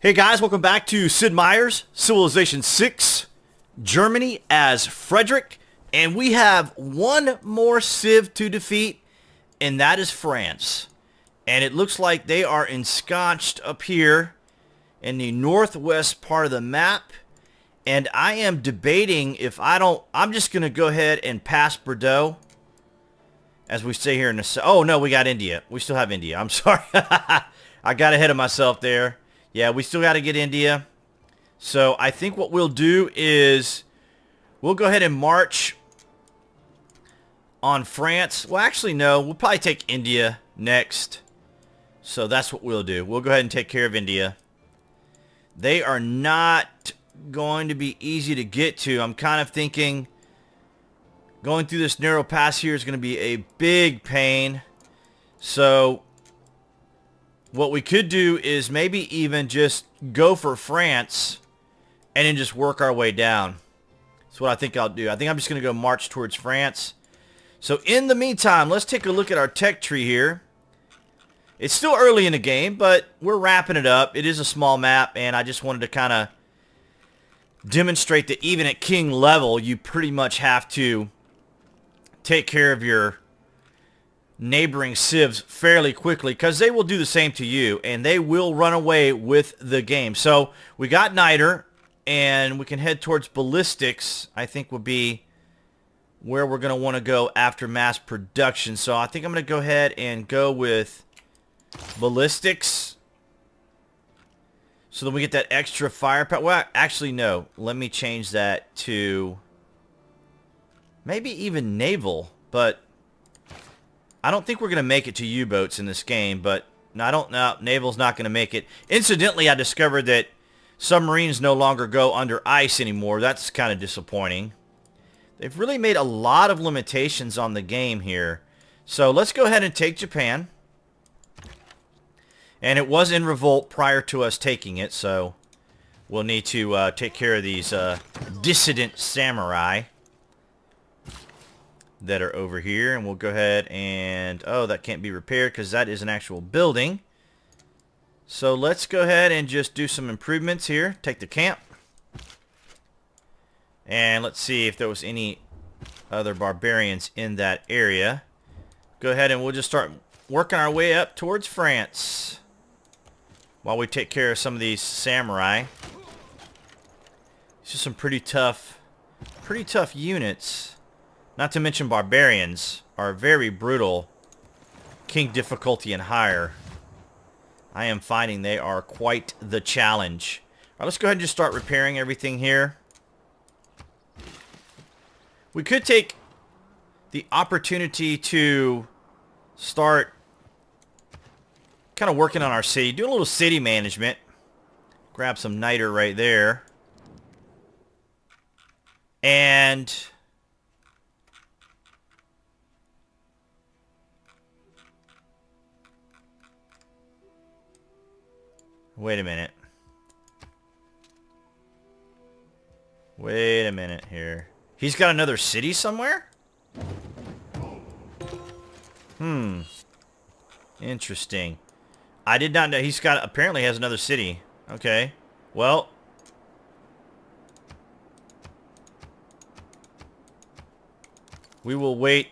Hey guys, welcome back to Sid Meier's Civilization 6, Germany as Frederick, and we have one more civ to defeat, and that is France. And it looks like they are ensconced up here in the northwest part of the map, and I am debating if I'm just going to go ahead and pass Bordeaux, as we say here in the... Oh no, we got India. We still have India. I'm sorry. I got ahead of myself there. Yeah, we still got to get India. So I think what we'll do is we'll go ahead and march on France. Well, actually, no. We'll probably take India next. So that's what we'll do. We'll go ahead and take care of India. They are not going to be easy to get to. I'm kind of thinking going through this narrow pass here is going to be a big pain. So what we could do is maybe even just go for France and then just work our way down. That's what I think I'll do. I think I'm just going to go march towards France. So in the meantime, let's take a look at our tech tree here. It's still early in the game, but we're wrapping it up. It is a small map, and I just wanted to kind of demonstrate that even at king level, you pretty much have to take care of your neighboring civs fairly quickly, because they will do the same to you, and they will run away with the game. So we got Niter, and we can head towards ballistics. I think would be where we're going to want to go after mass production. So I think I'm going to go ahead and go with ballistics, so that we get that extra firepower. Well, actually, no. Let me change that to maybe even naval, but I don't think we're going to make it to U-boats in this game, but no, I don't know. Naval's not going to make it. Incidentally, I discovered that submarines no longer go under ice anymore. That's kind of disappointing. They've really made a lot of limitations on the game here. So let's go ahead and take Japan. And it was in revolt prior to us taking it, so we'll need to take care of these dissident samurai that are over here, and we'll go ahead and... Oh, that can't be repaired because that is an actual building. So let's go ahead and just do some improvements here. Take the camp. And let's see if there was any other barbarians in that area. Go ahead and we'll just start working our way up towards France while we take care of some of these samurai. It's just some pretty tough units. Not to mention barbarians are very brutal. King difficulty and higher. I am finding they are quite the challenge. Alright, let's go ahead and just start repairing everything here. We could take the opportunity to start kind of working on our city. Do a little city management. Grab some niter right there. And wait a minute. Wait a minute here. He's got another city somewhere? Interesting. I did not know. He's got... Apparently has another city. Okay. Well. We will wait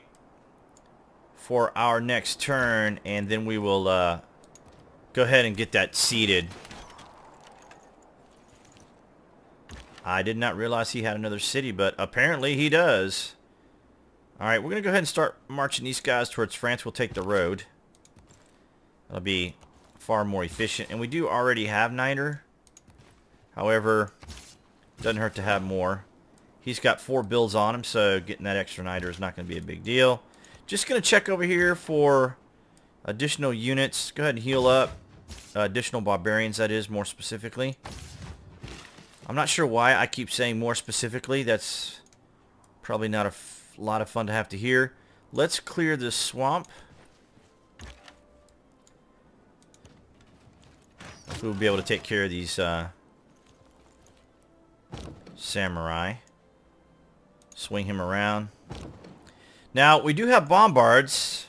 for our next turn, and then we will go ahead and get that seeded. I did not realize he had another city, but apparently he does. Alright, we're going to go ahead and start marching these guys towards France. We'll take the road. That'll be far more efficient. And we do already have niter. However, doesn't hurt to have more. He's got 4 builds on him, so getting that extra niter is not going to be a big deal. Just going to check over here for additional units. Go ahead and heal up. Additional barbarians, that is, more specifically. I'm not sure why I keep saying more specifically. That's probably not a lot of fun to have to hear. Let's clear this swamp. We'll be able to take care of these samurai. Swing him around. Now, we do have bombards,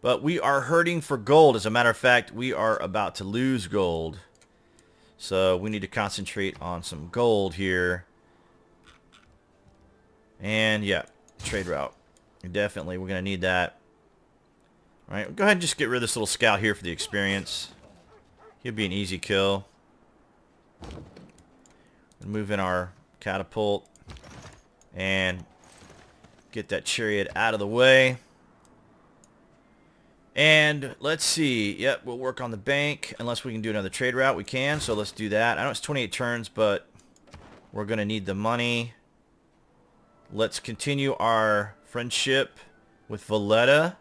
but we are hurting for gold. As a matter of fact, we are about to lose gold. So we need to concentrate on some gold here. And yeah, trade route. Definitely, we're going to need that. All right, go ahead and just get rid of this little scout here for the experience. He'll be an easy kill. Move in our catapult and get that chariot out of the way. And let's see. Yep, we'll work on the bank. Unless we can do another trade route, we can. So let's do that. I know it's 28 turns, but we're going to need the money. Let's continue our friendship with Valletta.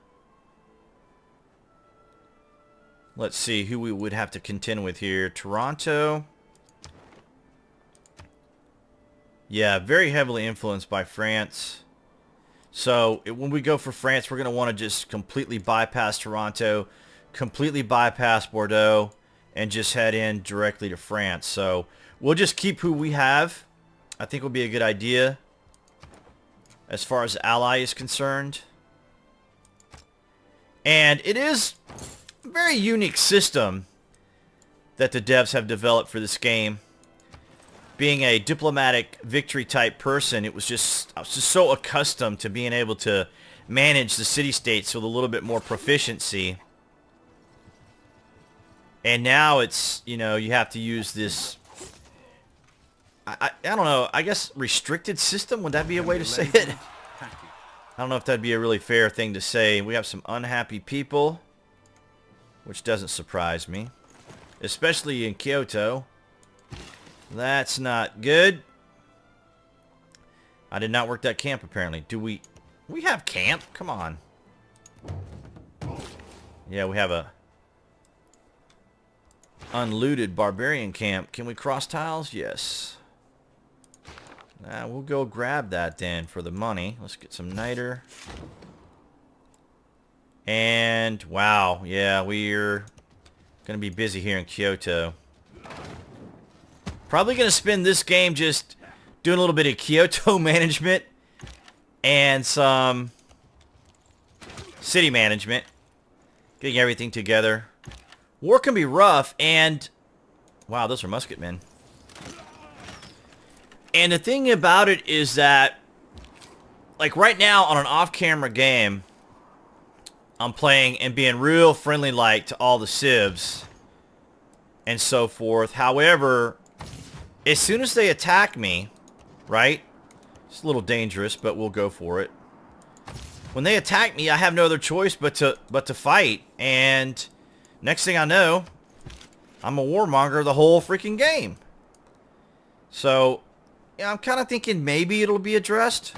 Let's see who we would have to contend with here. Toronto. Yeah, very heavily influenced by France. So when we go for France, we're going to want to just completely bypass Toronto, completely bypass Bordeaux, and just head in directly to France. So we'll just keep who we have. I think will be a good idea as far as ally is concerned. And it is a very unique system that the devs have developed for this game. Being a diplomatic victory type person, I was just so accustomed to being able to manage the city-states with a little bit more proficiency. And now it's, you know, you have to use this, I don't know, I guess restricted system, would that be a way to say it? I don't know if that'd be a really fair thing to say. We have some unhappy people, which doesn't surprise me, especially in Kyoto. That's not good. I did not work that camp, apparently. Do we have camp? Come on. Yeah, we have a unlooted barbarian camp. Can we cross tiles? Yes. We'll go grab that then for the money. Let's get some niter. And, wow. Yeah, we're going to be busy here in Kyoto. Probably going to spend this game just doing a little bit of Kyoto management and some city management. Getting everything together. War can be rough, and wow, those are musketmen. And the thing about it is that, like right now on an off-camera game, I'm playing and being real friendly-like to all the civs and so forth. However, as soon as they attack me, right? It's a little dangerous, but we'll go for it. When they attack me, I have no other choice but to fight. And next thing I know, I'm a warmonger the whole freaking game. So, yeah, I'm kind of thinking maybe it'll be addressed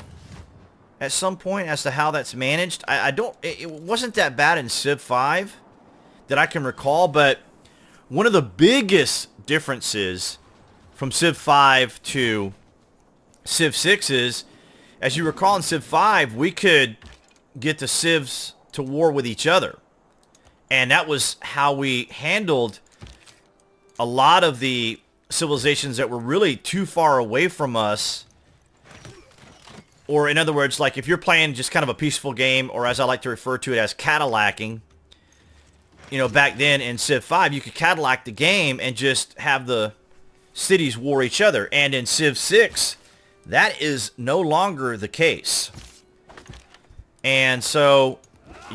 at some point as to how that's managed. I don't. It wasn't that bad in Civ 5 that I can recall, but one of the biggest differences from Civ 5 to Civ 6 is, as you recall in Civ 5, we could get the civs to war with each other. And that was how we handled a lot of the civilizations that were really too far away from us. Or in other words, like if you're playing just kind of a peaceful game, or as I like to refer to it as Cadillacing, you know, back then in Civ 5, you could Cadillac the game and just have the cities war each other. And in Civ 6, that is no longer the case. And so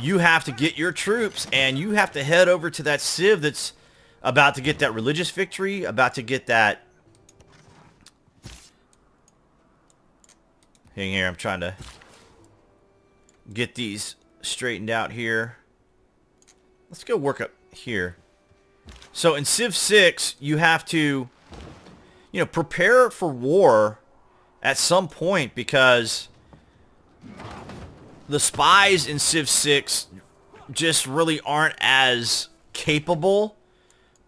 you have to get your troops and you have to head over to that civ that's about to get that religious victory, about to get that... Hang here, I'm trying to get these straightened out here. Let's go work up here. So in Civ 6, you have to, you know, prepare for war at some point, because the spies in Civ 6 just really aren't as capable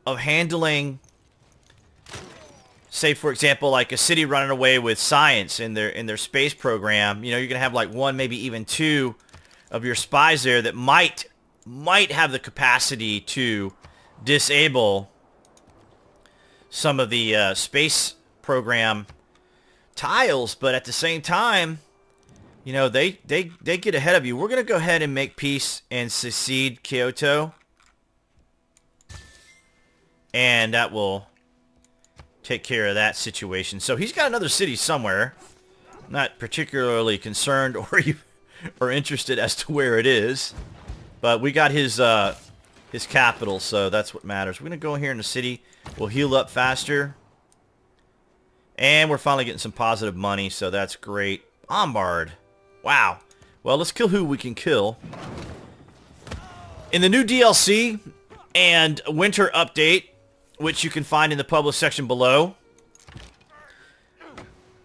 of handling, say for example, like a city running away with science in their space program. You know, you're gonna have like one, maybe even two of your spies there that might have the capacity to disable some of the space program tiles, but at the same time, you know, they get ahead of you. We're gonna go ahead and make peace and secede Kyoto, and that will take care of that situation. So he's got another city somewhere. Not particularly concerned or interested as to where it is. But we got his capital, so that's what matters. We're going to go here in the city. We'll heal up faster. And we're finally getting some positive money, so that's great. Bombard. Wow. Well, let's kill who we can kill. In the new DLC and winter update, which you can find in the published section below,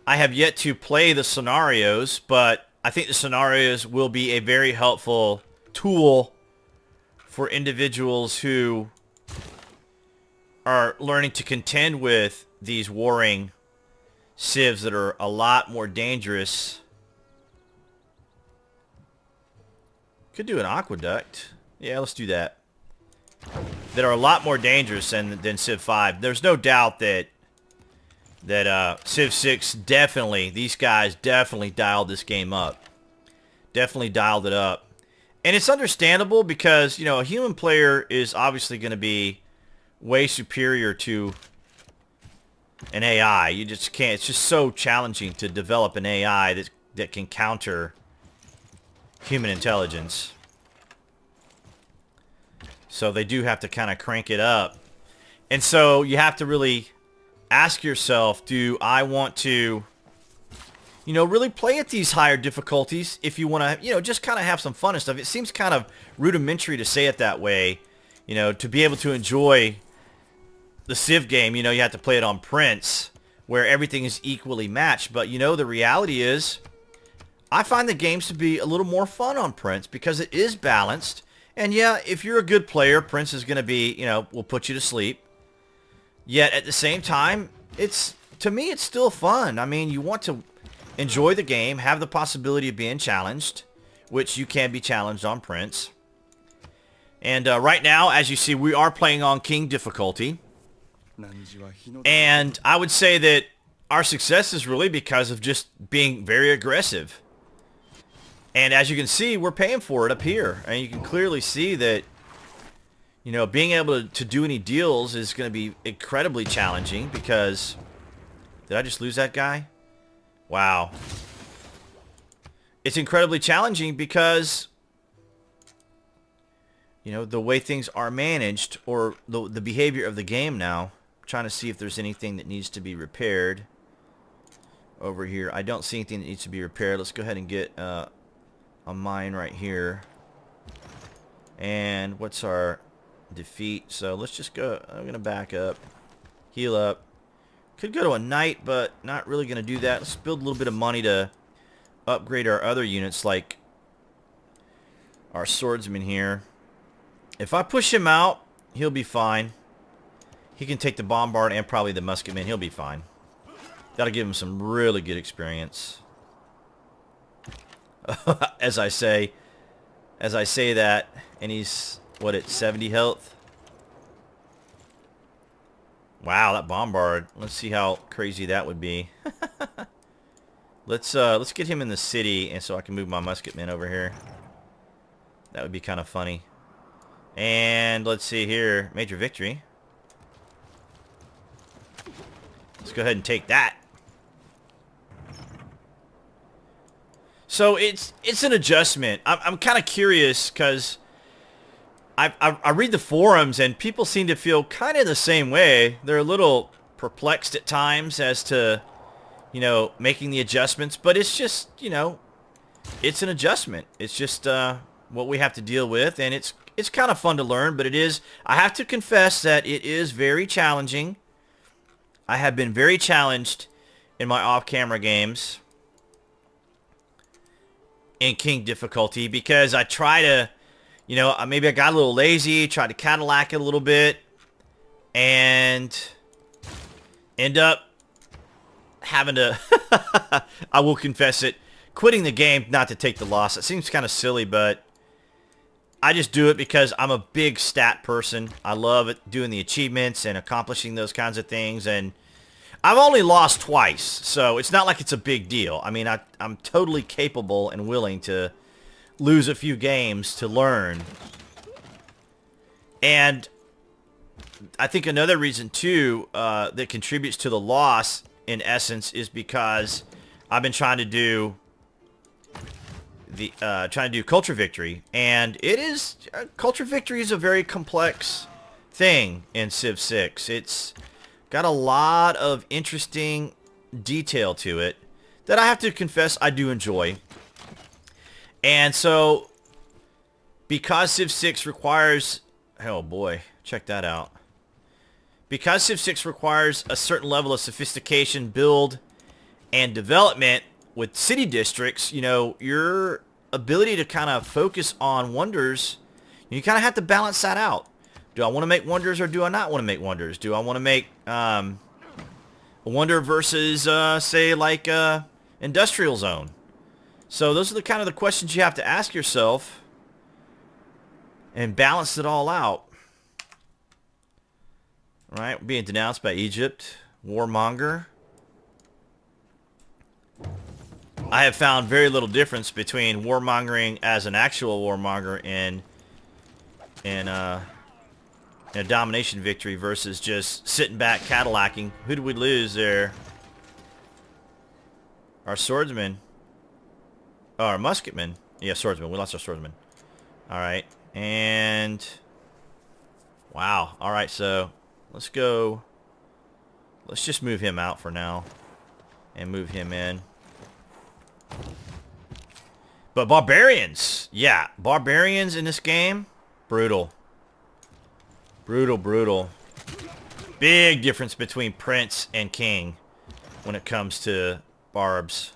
I have yet to play the scenarios, but I think the scenarios will be a very helpful tool for individuals who are learning to contend with these warring civs that are a lot more dangerous. Could do an aqueduct. Yeah, let's do that. That are a lot more dangerous than Civ 5. There's no doubt that Civ 6 definitely, these guys definitely dialed this game up. Definitely dialed it up. And it's understandable because, you know, a human player is obviously going to be way superior to an AI. You just can't. It's just so challenging to develop an AI that can counter human intelligence. So they do have to kind of crank it up. And so you have to really ask yourself, do I want to, you know, really play at these higher difficulties if you want to, you know, just kind of have some fun and stuff. It seems kind of rudimentary to say it that way, you know, to be able to enjoy the Civ game, you know, you have to play it on Prince, where everything is equally matched. But, you know, the reality is, I find the games to be a little more fun on Prince because it is balanced. And yeah, if you're a good player, Prince is going to be, you know, will put you to sleep. Yet at the same time, to me, it's still fun. I mean, you want to enjoy the game, have the possibility of being challenged, which you can be challenged on Prince. And right now, as you see, we are playing on King difficulty. And I would say that our success is really because of just being very aggressive. And as you can see, we're paying for it up here. And you can clearly see that, you know, being able to do any deals is going to be incredibly challenging because... Did I just lose that guy? Wow. It's incredibly challenging because, you know, the way things are managed, or the behavior of the game now. I'm trying to see if there's anything that needs to be repaired over here. I don't see anything that needs to be repaired. Let's go ahead and get a mine right here. And what's our defeat? So let's just go. I'm going to back up. Heal up. Could go to a knight, but not really going to do that. Let's build a little bit of money to upgrade our other units, like our swordsman here. If I push him out, he'll be fine. He can take the bombard and probably the musketman. He'll be fine. That'll give him some really good experience. As I say that, and he's, what, at 70 health? Wow, that bombard. Let's see how crazy that would be. Let's get him in the city, and so I can move my musketmen over here. That would be kind of funny. And let's see here, major victory. Let's go ahead and take that. So it's an adjustment. I'm kind of curious because I read the forums and people seem to feel kind of the same way. They're a little perplexed at times as to, you know, making the adjustments. But it's just, you know, it's an adjustment. It's just what we have to deal with. And it's kind of fun to learn, but it is, I have to confess that it is very challenging. I have been very challenged in my off-camera games in King difficulty because I try to, you know, maybe I got a little lazy, tried to Cadillac it a little bit, and end up having to, I will confess it, quitting the game not to take the loss. It seems kind of silly, but I just do it because I'm a big stat person. I love it, doing the achievements and accomplishing those kinds of things, and I've only lost twice, so it's not like it's a big deal. I mean, I'm totally capable and willing to lose a few games to learn. And I think another reason too that contributes to the loss in essence is because I've been trying to do culture victory, and it is culture victory is a very complex thing in Civ 6. It's got a lot of interesting detail to it that I have to confess I do enjoy. And so because Civ 6 requires, oh boy, check that out. Because Civ 6 requires a certain level of sophistication, build, and development with city districts, you know, your ability to kind of focus on wonders, you kind of have to balance that out. Do I want to make wonders or do I not want to make wonders? Do I want to make a wonder versus, say, like industrial zone? So those are the kind of the questions you have to ask yourself and balance it all out. All right, we're being denounced by Egypt, warmonger. I have found very little difference between warmongering as an actual warmonger in a domination victory versus just sitting back Cadillacing. Who did we lose there? Our swordsman. Oh, our musketman. Yeah, swordsman. We lost our swordsman. All right, and wow. All right, so let's go. Let's just move him out for now and move him in. But barbarians, yeah, barbarians in this game, brutal. Brutal, brutal. Big difference between prince and king when it comes to barbs.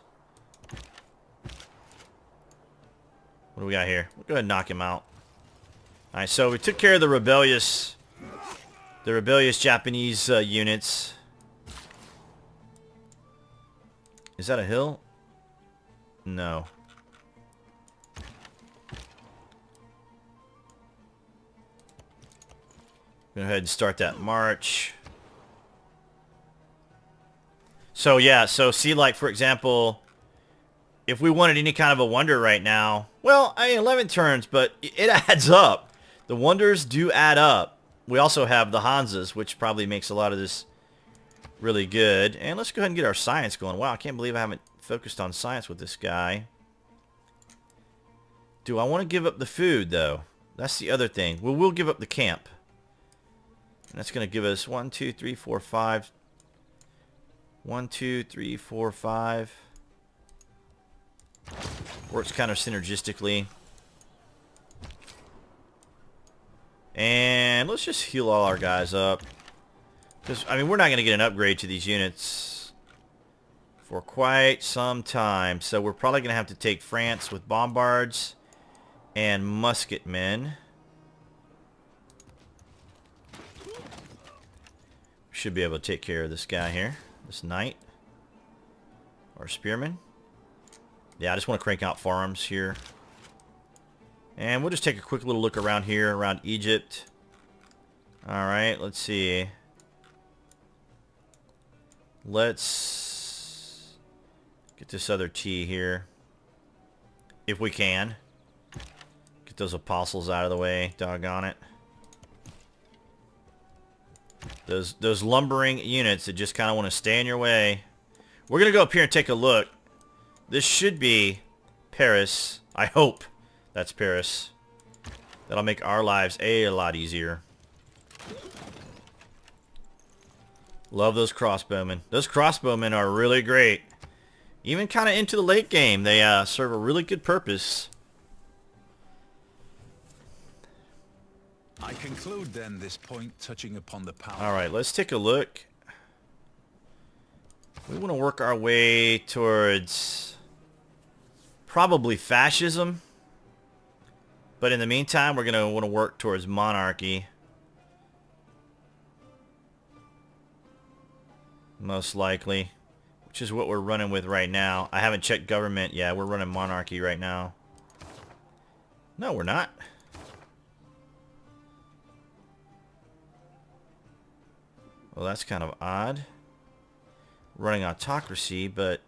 What do we got here? We'll go ahead and knock him out. Alright, so we took care of the rebellious Japanese units. Is that a hill? No. Go ahead and start that march. So yeah, so see, like for example, if we wanted any kind of a wonder right now, well, I mean 11 turns, but it adds up. The wonders do add up. We also have the Hansas, which probably makes a lot of this really good. And let's go ahead and get our science going. Wow, I can't believe I haven't focused on science with this guy. Do I want to give up the food, though? That's the other thing. Well, we'll give up the camp. And that's going to give us 1, 2, 3, 4, 5. 1, 2, 3, 4, 5. Works kind of synergistically. And let's just heal all our guys up. Because, I mean, we're not going to get an upgrade to these units for quite some time. So we're probably going to have to take France with bombards and musketmen. Should be able to take care of this guy here. This knight. Or spearman. Yeah, I just want to crank out farms here. And we'll just take a quick little look around here, around Egypt. Alright, let's see. Let's get this other T here. If we can. Get those apostles out of the way. Doggone it. Those lumbering units that just kind of want to stay in your way. We're going to go up here and take a look. This should be Paris. I hope that's Paris. That'll make our lives a lot easier. Love those crossbowmen. Those crossbowmen are really great. Even kind of into the late game, they serve a really good purpose. I conclude then this point touching upon the power. All right, let's take a look. We want to work our way towards probably fascism. But in the meantime, we're going to want to work towards monarchy. Most likely. Which is what we're running with right now. I haven't checked government. Yeah, we're running monarchy right now. No, we're not. Well, that's kind of odd. Running autocracy, but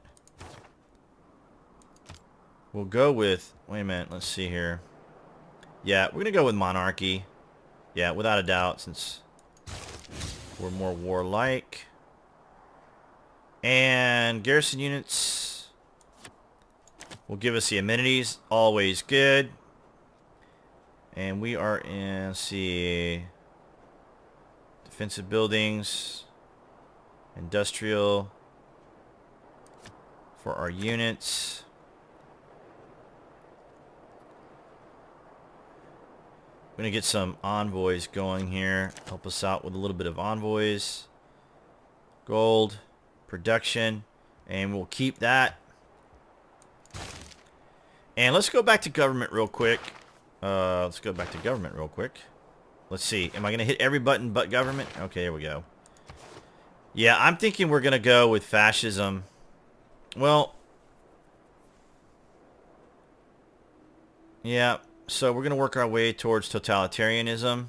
we'll go with... Wait a minute, let's see here. Yeah, we're going to go with monarchy. Yeah, without a doubt, since We're more warlike. And garrison units will give us the amenities. Always good. And we are in, let's see, defensive buildings, industrial for our units. We're going to get some envoys going here. Help us out with a little bit of envoys. Gold, production, and we'll keep that. And let's go back to government real quick. Let's go back to government real quick. Let's see. Am I going to hit every button but government? Okay, here we go. Yeah, I'm thinking we're going to go with fascism. Well, yeah. So we're going to work our way towards totalitarianism.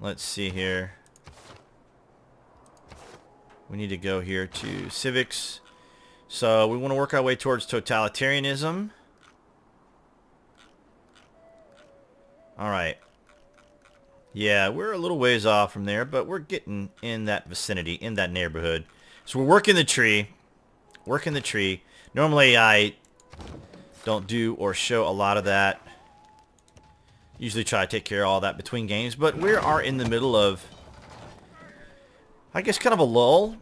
Let's see here. We need to go here to civics. So we want to work our way towards totalitarianism. All right. Yeah, we're a little ways off from there, but we're getting in that vicinity, in that neighborhood. So we're working the tree. Working the tree. Normally I don't do or show a lot of that. Usually try to take care of all that between games, but we are in the middle of, I guess, kind of a lull.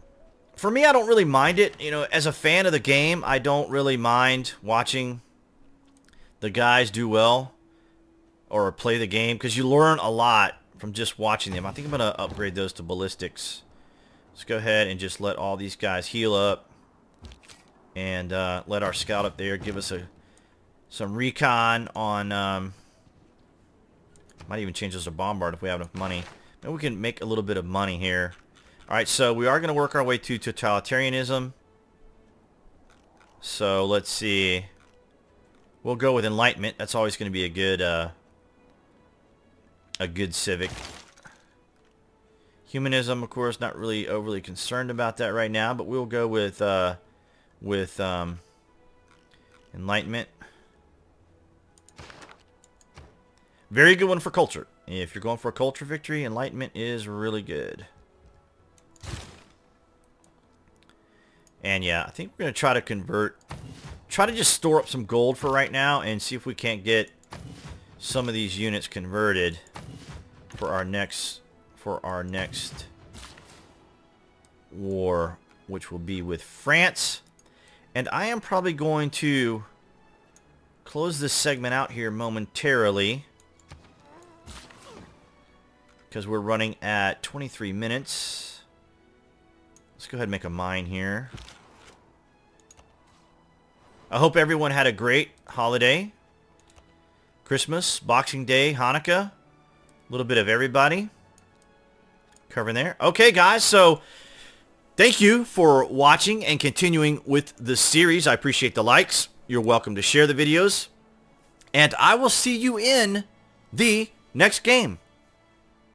For me, I don't really mind it. You know, as a fan of the game, I don't really mind watching the guys do well or play the game, because you learn a lot from just watching them. I think I'm going to upgrade those to ballistics. Let's go ahead and just let all these guys heal up, and let our scout up there give us some recon on... might even change those to bombard if we have enough money. Maybe we can make a little bit of money here. Alright, so we are going to work our way to totalitarianism. So let's see. We'll go with enlightenment. That's always going to be a good civic. Humanism, of course, not really overly concerned about that right now, but we'll go with enlightenment. Very good one for culture. If you're going for a culture victory, enlightenment is really good. And yeah, I think we're going to try to convert, try to just store up some gold for right now and see if we can't get some of these units converted for our next war, which will be with France. And I am probably going to close this segment out here momentarily, because we're running at 23 minutes. Let's go ahead and make a mine here. I hope everyone had a great holiday. Christmas, Boxing Day, Hanukkah. A little bit of everybody covering there. Okay, guys, so thank you for watching and continuing with the series. I appreciate the likes. You're welcome to share the videos. And I will see you in the next game.